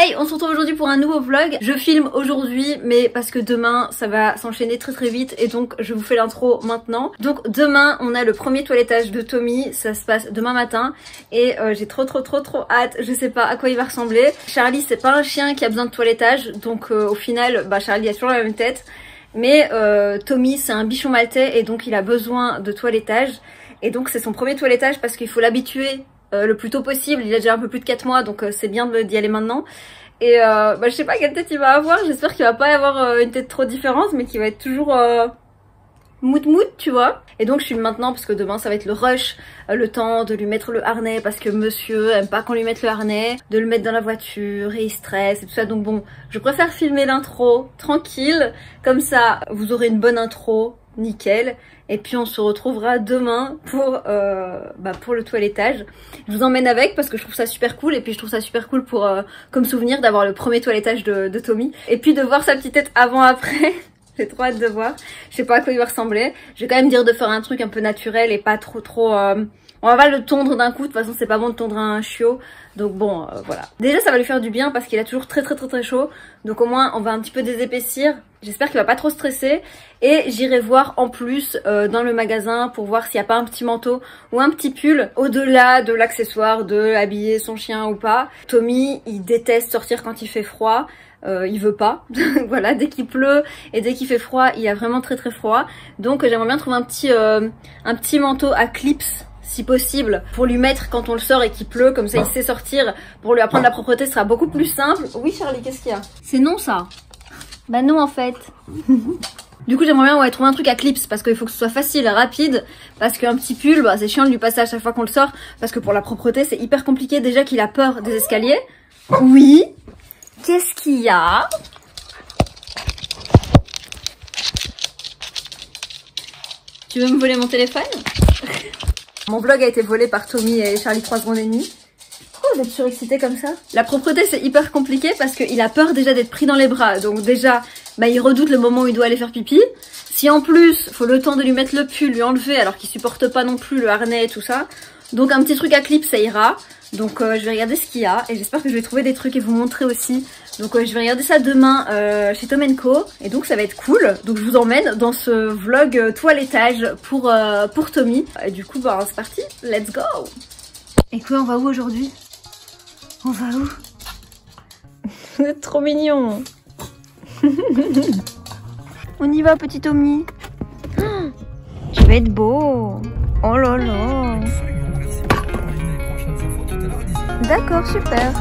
Hey, on se retrouve aujourd'hui pour un nouveau vlog. Je filme aujourd'hui, mais parce que demain ça va s'enchaîner très vite et donc je vous fais l'intro maintenant. Donc demain on a le premier toilettage de Tommy, ça se passe demain matin et j'ai trop hâte. Je sais pas à quoi il va ressembler. Charlie c'est pas un chien qui a besoin de toilettage, donc au final Charlie a toujours la même tête. Mais Tommy c'est un bichon maltais et donc il a besoin de toilettage. Et donc c'est son premier toilettage parce qu'il faut l'habituer le plus tôt possible. Il a déjà un peu plus de 4 mois donc c'est bien d'y aller maintenant. Et je sais pas quelle tête il va avoir, j'espère qu'il va pas avoir une tête trop différente mais qu'il va être toujours mout tu vois. Et donc je filme maintenant parce que demain ça va être le rush, le temps de lui mettre le harnais parce que monsieur aime pas qu'on lui mette le harnais, de le mettre dans la voiture et il stresse et tout ça. Donc bon, je préfère filmer l'intro tranquille, comme ça vous aurez une bonne intro, nickel. Et puis on se retrouvera demain pour le toilettage. Je vous emmène avec parce que je trouve ça super cool. Et puis je trouve ça super cool pour comme souvenir d'avoir le premier toilettage de Tommy. Et puis de voir sa petite tête avant-après. J'ai trop hâte de voir. Je sais pas à quoi il va ressembler. Je vais quand même dire de faire un truc un peu naturel et pas trop... On va pas le tondre d'un coup. De toute façon c'est pas bon de tondre un chiot. Donc bon voilà. Déjà ça va lui faire du bien parce qu'il a toujours très chaud. Donc au moins on va un petit peu désépaissir. J'espère qu'il va pas trop stresser. Et j'irai voir en plus dans le magasin pour voir s'il n'y a pas un petit manteau ou un petit pull au-delà de l'accessoire de habiller son chien ou pas. Tommy il déteste sortir quand il fait froid. Il veut pas. Voilà, dès qu'il pleut et dès qu'il fait froid il a vraiment très froid. Donc j'aimerais bien trouver un petit manteau à clips si possible pour lui mettre quand on le sort et qu'il pleut, comme ça il sait sortir. Pour lui apprendre la propreté ce sera beaucoup plus simple. Oui Charlie, qu'est-ce qu'il y a? C'est non ça? Bah non en fait. Du coup j'aimerais bien trouver un truc à clips parce qu'il faut que ce soit facile, rapide. Parce qu'un petit pull c'est chiant de lui passer à chaque fois qu'on le sort. Parce que pour la propreté c'est hyper compliqué. Déjà qu'il a peur des escaliers. Oui. Qu'est-ce qu'il y a? Tu veux me voler mon téléphone? Mon vlog a été volé par Tommy et Charlie 3 secondes et demie. Pourquoi vous êtes surexcité comme ça? La propreté c'est hyper compliqué parce qu'il a peur déjà d'être pris dans les bras. Donc déjà il redoute le moment où il doit aller faire pipi. Si en plus faut le temps de lui mettre le pull, lui enlever alors qu'il supporte pas non plus le harnais et tout ça. Donc un petit truc à clip ça ira. Donc je vais regarder ce qu'il y a et j'espère que je vais trouver des trucs et vous montrer aussi. Donc je vais regarder ça demain chez Tom & Co. Et donc ça va être cool. Donc je vous emmène dans ce vlog toilettage pour Tommy. Et du coup c'est parti, let's go. Et quoi, on va où aujourd'hui? On va où? Vous êtes trop mignon. On y va petit Tommy. Oh, tu vas être beau. Oh là là. D'accord, super.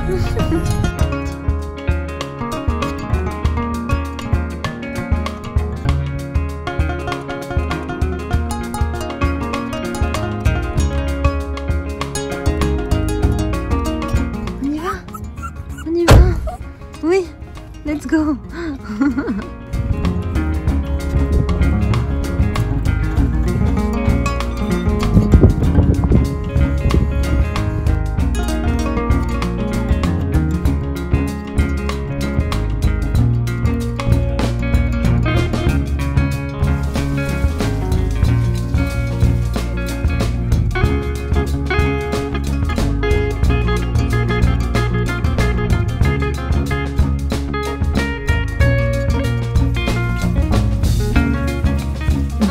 On y va? Oui, let's go.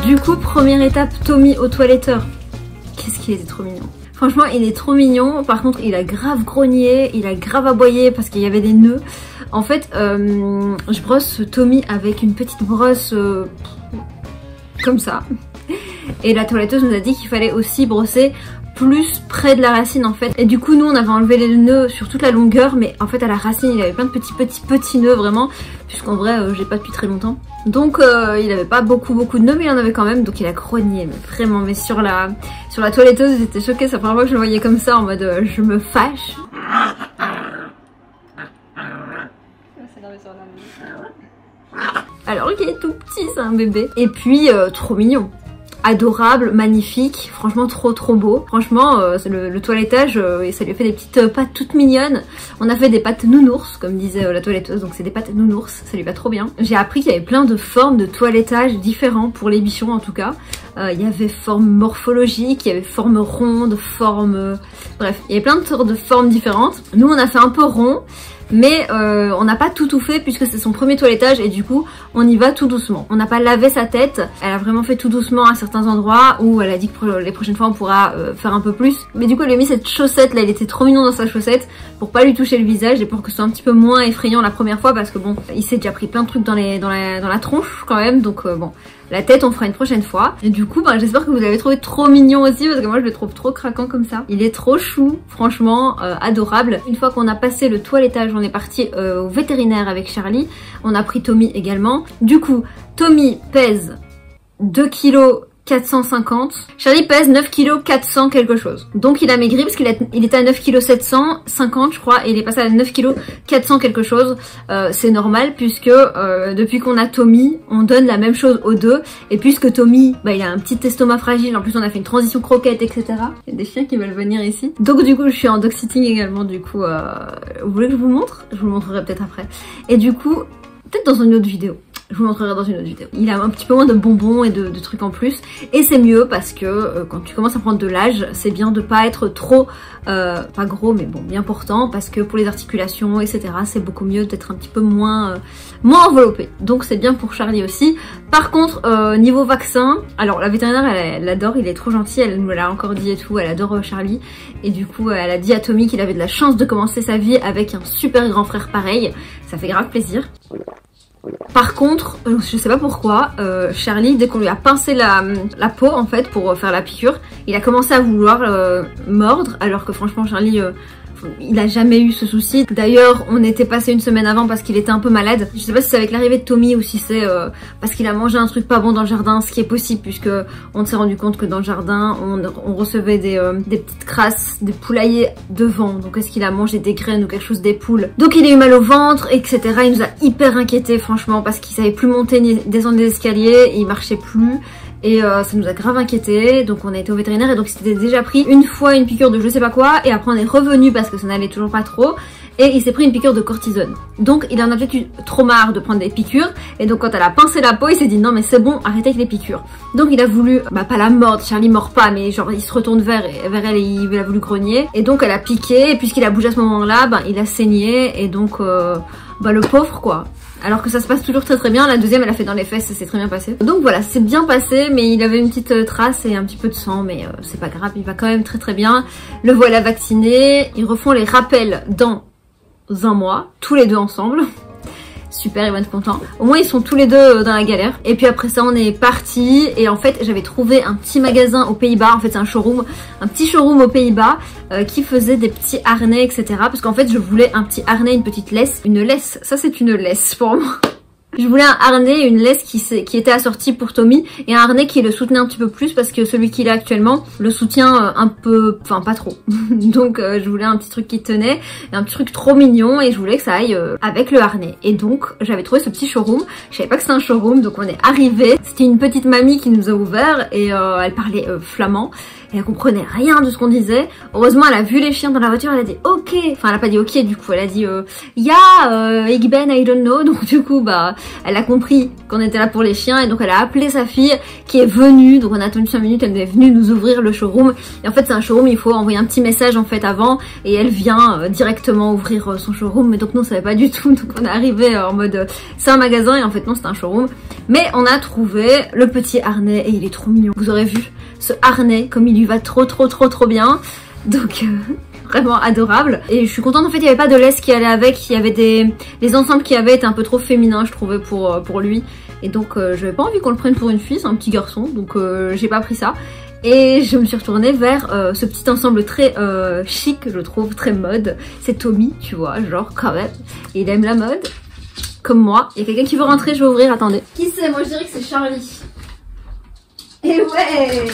Du coup, première étape, Tommy au toiletteur. Qu'est-ce qu'il était trop mignon. Franchement, il est trop mignon. Par contre, il a grave grogné, il a grave aboyé parce qu'il y avait des nœuds. En fait, je brosse Tommy avec une petite brosse comme ça. Et la toiletteuse nous a dit qu'il fallait aussi brosser plus près de la racine en fait. Et du coup, nous, on avait enlevé les nœuds sur toute la longueur. Mais en fait, à la racine, il avait plein de petits nœuds vraiment. Puisqu'en vrai, j'ai pas depuis très longtemps. Donc il avait pas beaucoup de nœuds mais il en avait quand même, donc il a grogné mais vraiment. Mais sur la toiletteuse j'étais choquée, c'est la première fois que je le voyais comme ça en mode je me fâche. Alors qu'il est tout petit, c'est un bébé. Et puis trop mignon, adorable, magnifique, franchement trop beau. Franchement le toilettage ça lui a fait des petites pattes toutes mignonnes. On a fait des pattes nounours comme disait la toiletteuse, donc c'est des pattes nounours, ça lui va trop bien. J'ai appris qu'il y avait plein de formes de toilettage différents pour les bichons en tout cas. Il y avait forme morphologique, il y avait forme ronde, forme... bref, il y avait plein de sortes de formes différentes. Nous on a fait un peu rond. mais on n'a pas tout fait puisque c'est son premier toilettage et du coup on y va tout doucement. On n'a pas lavé sa tête, elle a vraiment fait tout doucement à certains endroits où elle a dit que pour les prochaines fois on pourra faire un peu plus. Mais du coup elle a mis cette chaussette là, il était trop mignon dans sa chaussette pour pas lui toucher le visage et pour que ce soit un petit peu moins effrayant la première fois parce que bon, il s'est déjà pris plein de trucs dans la tronche quand même, donc bon. La tête on fera une prochaine fois. Et du coup j'espère que vous l'avez trouvé trop mignon aussi parce que moi je le trouve trop craquant comme ça. Il est trop chou, franchement adorable. Une fois qu'on a passé le toilettage, on est parti au vétérinaire avec Charlie. On a pris Tommy également. Du coup Tommy pèse 2 kg 450. Charlie pèse 9 kg 400 quelque chose. Donc il a maigri parce qu'il était à 9 kg 750 je crois et il est passé à 9 kg 400 quelque chose. C'est normal puisque depuis qu'on a Tommy, on donne la même chose aux deux. Et puisque Tommy, il a un petit estomac fragile, en plus on a fait une transition croquette, etc. Il y a des chiens qui veulent venir ici. Donc du coup je suis en dog sitting également, du coup vous voulez que je vous montre? Je vous le montrerai peut-être après. Et du coup, peut-être dans une autre vidéo. Je vous montrerai dans une autre vidéo. Il a un petit peu moins de bonbons et de trucs en plus. Et c'est mieux parce que quand tu commences à prendre de l'âge, c'est bien de pas être trop, pas gros mais bon, bien portant. Parce que pour les articulations, etc. c'est beaucoup mieux d'être un petit peu moins enveloppé. Donc c'est bien pour Charlie aussi. Par contre, niveau vaccin, alors la vétérinaire elle adore, il est trop gentil. Elle me l'a encore dit et tout, elle adore Charlie. Et du coup elle a dit à Tommy qu'il avait de la chance de commencer sa vie avec un super grand frère pareil. Ça fait grave plaisir. Par contre, je sais pas pourquoi, Charlie, dès qu'on lui a pincé la peau en fait pour faire la piqûre, il a commencé à vouloir mordre alors que franchement Charlie... il a jamais eu ce souci. D'ailleurs on était passé une semaine avant parce qu'il était un peu malade. Je sais pas si c'est avec l'arrivée de Tommy ou si c'est parce qu'il a mangé un truc pas bon dans le jardin, ce qui est possible puisque on s'est rendu compte que dans le jardin on recevait des petites crasses, des poulaillers devant. Donc est-ce qu'il a mangé des graines ou quelque chose des poules? Donc il a eu mal au ventre, etc. Il nous a hyper inquiétés franchement parce qu'il savait plus monter ni descendre des escaliers, il marchait plus. Et ça nous a grave inquiété, donc on a été au vétérinaire et donc il s'était déjà pris une fois une piqûre de je sais pas quoi et après on est revenu parce que ça n'allait toujours pas trop et il s'est pris une piqûre de cortisone. Donc il en a peut-être eu trop marre de prendre des piqûres et donc quand elle a pincé la peau il s'est dit non mais c'est bon, arrêtez avec les piqûres. Donc il a voulu, pas la mordre, Charlie mord pas mais genre il se retourne vers elle et il a voulu grogner et donc elle a piqué et puisqu'il a bougé à ce moment là, il a saigné et donc le pauvre quoi. Alors que ça se passe toujours très très bien, la deuxième elle a fait dans les fesses, ça s'est très bien passé. Donc voilà, c'est bien passé, mais il avait une petite trace et un petit peu de sang, mais c'est pas grave, il va quand même très très bien. Le voilà vacciné, ils refont les rappels dans un mois, tous les deux ensemble. Super, ils vont être contents. Au moins ils sont tous les deux dans la galère. Et puis après ça on est parti et en fait j'avais trouvé un petit magasin aux Pays-Bas. En fait c'est un showroom, un petit showroom aux Pays-Bas qui faisait des petits harnais, etc. Parce qu'en fait je voulais un petit harnais, une petite laisse. Une laisse, ça c'est une laisse pour moi. Je voulais un harnais et une laisse qui était assortie pour Tommy et un harnais qui le soutenait un petit peu plus parce que celui qu'il a actuellement le soutient un peu, enfin pas trop. Donc je voulais un petit truc qui tenait, un petit truc trop mignon et je voulais que ça aille avec le harnais. Et donc j'avais trouvé ce petit showroom, je savais pas que c'était un showroom donc on est arrivé. C'était une petite mamie qui nous a ouvert et elle parlait flamand. Et elle comprenait rien de ce qu'on disait. Heureusement elle a vu les chiens dans la voiture, elle a dit ok, enfin elle a pas dit ok du coup, elle a dit ik ben I don't know. Donc du coup elle a compris qu'on était là pour les chiens et donc elle a appelé sa fille qui est venue. Donc on a attendu 5 minutes, elle est venue nous ouvrir le showroom. Et en fait c'est un showroom, il faut envoyer un petit message en fait avant et elle vient directement ouvrir son showroom. Mais donc nous on savait pas du tout, donc on est arrivé en mode c'est un magasin et en fait non c'est un showroom. Mais on a trouvé le petit harnais et il est trop mignon. Vous aurez vu ce harnais comme il lui va trop bien. Donc vraiment adorable. Et je suis contente, en fait il n'y avait pas de laisse qui allait avec, il y avait les ensembles qu'il y avait étaient un peu trop féminins je trouvais pour lui. Et donc j'avais pas envie qu'on le prenne pour une fille, c'est un petit garçon, donc j'ai pas pris ça. Et je me suis retournée vers ce petit ensemble très chic, je trouve, très mode. C'est Tommy, tu vois, genre quand même, il aime la mode, comme moi. Il y a quelqu'un qui veut rentrer, je vais ouvrir, attendez. Qui c'est? Moi je dirais que c'est Charlie. Et ouais,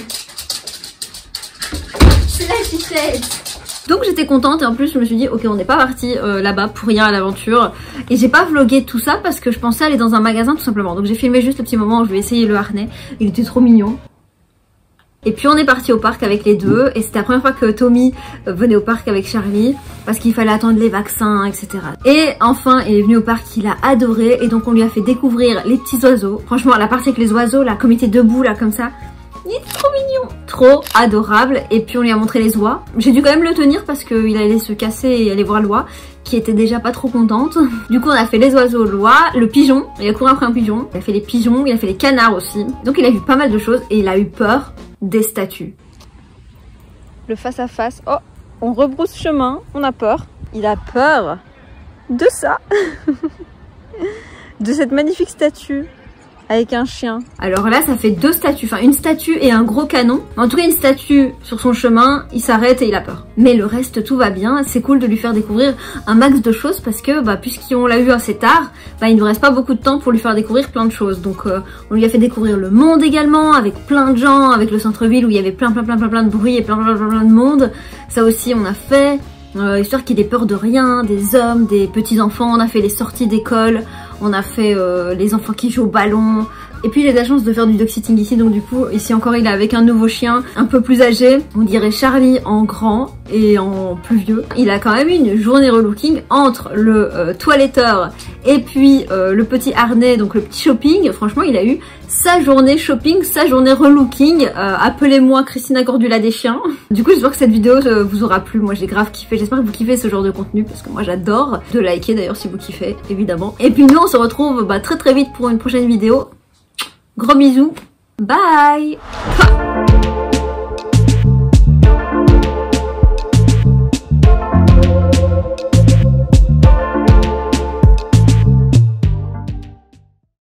c'est la chicette. Donc j'étais contente et en plus je me suis dit ok on n'est pas parti là-bas pour rien à l'aventure. Et j'ai pas vlogué tout ça parce que je pensais aller dans un magasin tout simplement. Donc j'ai filmé juste le petit moment où je vais essayer le harnais. Il était trop mignon. Et puis on est parti au parc avec les deux et c'était la première fois que Tommy venait au parc avec Charlie parce qu'il fallait attendre les vaccins, etc. Et enfin il est venu au parc, il a adoré et donc on lui a fait découvrir les petits oiseaux. Franchement la partie avec les oiseaux là, comme il était debout là comme ça, il est trop mignon, trop adorable. Et puis on lui a montré les oies. J'ai dû quand même le tenir parce qu'il allait se casser et aller voir l'oie, qui était déjà pas trop contente. Du coup on a fait les oiseaux, l'oie, le pigeon, il a couru après un pigeon, il a fait les pigeons, il a fait les canards aussi. Donc il a vu pas mal de choses et il a eu peur des statues. Le face à face, oh, on rebrousse chemin, on a peur. Il a peur de ça, de cette magnifique statue. Avec un chien. Alors là ça fait 2 statues, enfin une statue et un gros canon. En tout cas une statue sur son chemin, il s'arrête et il a peur. Mais le reste tout va bien, c'est cool de lui faire découvrir un max de choses parce que puisqu'on l'a eu assez tard, il ne nous reste pas beaucoup de temps pour lui faire découvrir plein de choses. Donc on lui a fait découvrir le monde également, avec plein de gens, avec le centre-ville où il y avait plein de bruit et plein de monde. Ça aussi on a fait. Histoire qu'il ait peur de rien, des hommes, des petits enfants, on a fait les sorties d'école, on a fait les enfants qui jouent au ballon. Et puis j'ai de la chance de faire du dog sitting ici, donc du coup ici encore il est avec un nouveau chien un peu plus âgé, on dirait Charlie en grand et en plus vieux. Il a quand même eu une journée relooking entre le toiletteur et puis le petit harnais, donc le petit shopping. Franchement il a eu sa journée shopping, sa journée relooking. Appelez-moi Christina Cordula des chiens. Du coup j'espère que cette vidéo vous aura plu, moi j'ai grave kiffé, j'espère que vous kiffez ce genre de contenu parce que moi j'adore. De liker d'ailleurs si vous kiffez évidemment. Et puis nous on se retrouve très vite pour une prochaine vidéo. Gros bisous, bye.